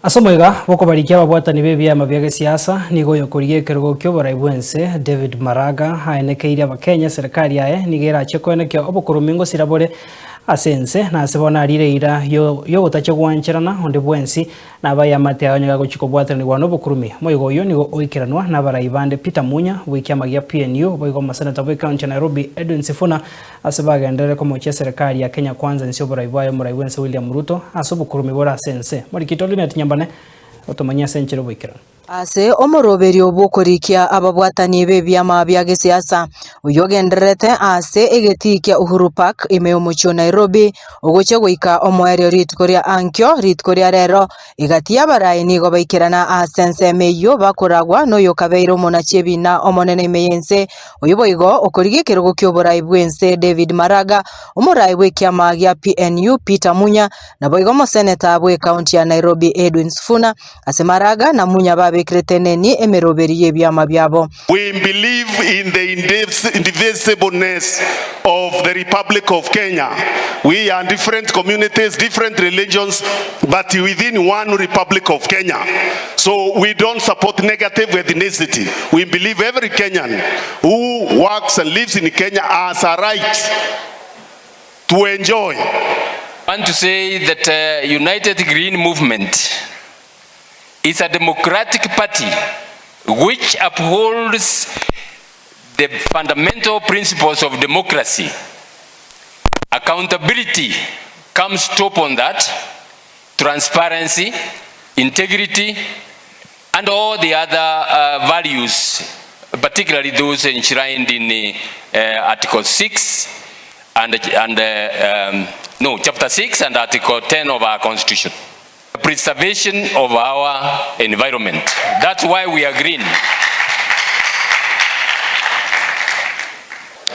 Asomoiga bokobarikia ababwatani b'ebyama bya gisiasa nigo yokorigia ekerugo bwense David Maraga aenekeirie abakenya serikali yae nigerache koenekio Bokurumi ngosirabore asense na asebona arireira yo gutache gwancherana onde bwensi na bayamate abanyaga gochiko bwatani gwa Bokurumi moigo yo nigo oikeranwa na baraibande Peter Munya wikiama gya PNU boigo masenata bwa county Nairobi Edwin Sifuna asebagendere komochia serikali ya Kenya kwanza nsio boraibayo muraiwense William Ruto aso Bokurumi bora asense morikitoli netinyambane otomanya senchero boikirana ase omoroberi obokorikia ababwatani b'ebyama bya gisiasa uyogenderete ase egetikia Uhuru Park ime omuchio Nairobi ogoche goika omoerio ritkoria ankyo ritkoria rero igatia barai nigo baikirana asense meyo bakoragwa noyo kabeiro monachebina omonene meyense oyoboigo okorigie kerugo kyoborai bwense David Maraga omorai bw'ekiama gya PNU Peter Munya na boigo moseneta bwe county ya Nairobi Edwin Sifuna ase Maraga na Munya babe We believe in the indivisibleness of the Republic of Kenya. We are different communities, different religions, but within one Republic of Kenya. So we don't support negative ethnicity. We believe every Kenyan who works and lives in Kenya has a right to enjoy. I want to say that United Green Movement is a democratic party which upholds the fundamental principles of democracy. Accountability comes top on that, transparency, integrity, and all the other values, particularly those enshrined in Article 6 and Chapter 6 and Article 10 of our Constitution. Preservation of our environment. That's why we are green.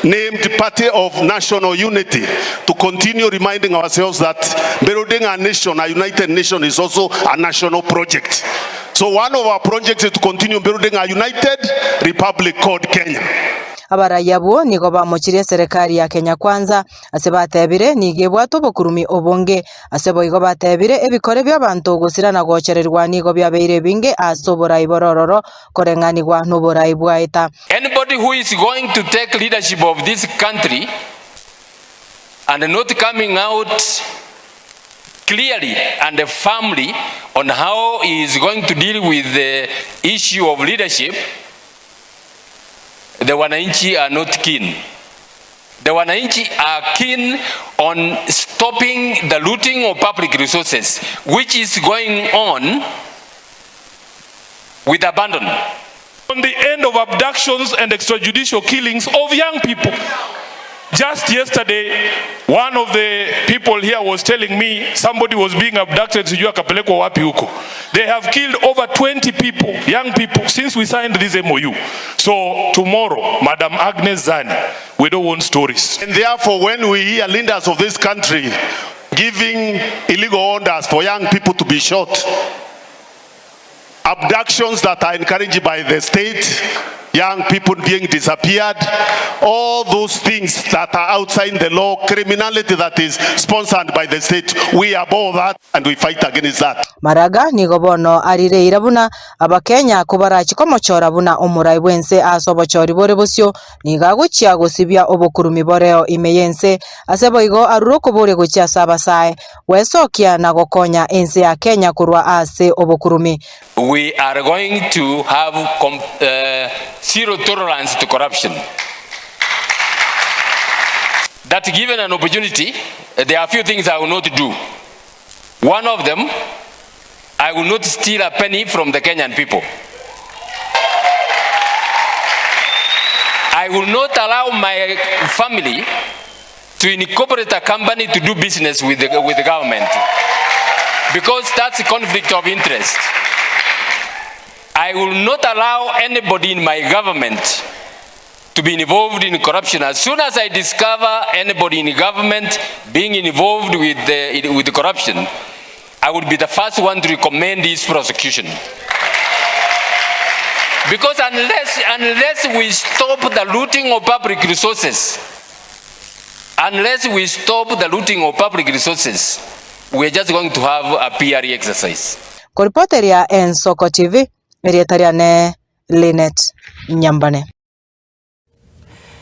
Named Party of National Unity, to continue reminding ourselves that building a nation, a united nation, is also a national project. So one of our projects is to continue building a united republic called Kenya. Abarayabo nigo bamochirie serikali ya Kenya kwanza asebatebire nigebwato Bokurumi obonge aseboigo batebire ebikore by'abantu gusirana gochererwa nigo byabeire binge asobora iborororo korenganirwa n'obora ibwaita. Anybody who is going to take leadership of this country and not coming out clearly and firmly on how he is going to deal with the issue of leadership, the Wananchi are not keen. The Wananchi are keen on stopping the looting of public resources, which is going on with abandon. On the end of abductions and extrajudicial killings of young people. Just yesterday, one of the people here was telling me somebody was being abducted. They have killed over 20 people, young people, since we signed this MOU. So tomorrow, Madam Agnes Zani, we don't want stories. And therefore, when we hear leaders of this country giving illegal orders for young people to be shot, abductions that are encouraged by the state, young people being disappeared, all those things that are outside the law, criminality that is sponsored by the state, we abhor that and we fight against that. Maraga nigobono arireira buna abakenya kubarachi komochora buna omurai bwense asobochori bore busyo nigaguchia gusibia Obokurumi boreo imeyense aseboigo aruroko bore guchia sabasae wesokia na gokonya ense ya Kenya kurwa ase Obokurumi. We are going to have zero tolerance to corruption. That given an opportunity, there are a few things I will not do. One of them, I will not steal a penny from the Kenyan people. I will not allow my family to incorporate a company to do business with the government, because that's a conflict of interest. I will not allow anybody in my government to be involved in corruption. As soon as I discover anybody in government being involved with the corruption, I would be the first one to recommend his prosecution. Because unless we stop the looting of public resources, we are just going to have a PRE exercise. Ko reporter ya Ensoko TV rieta riane Linet Nyambane.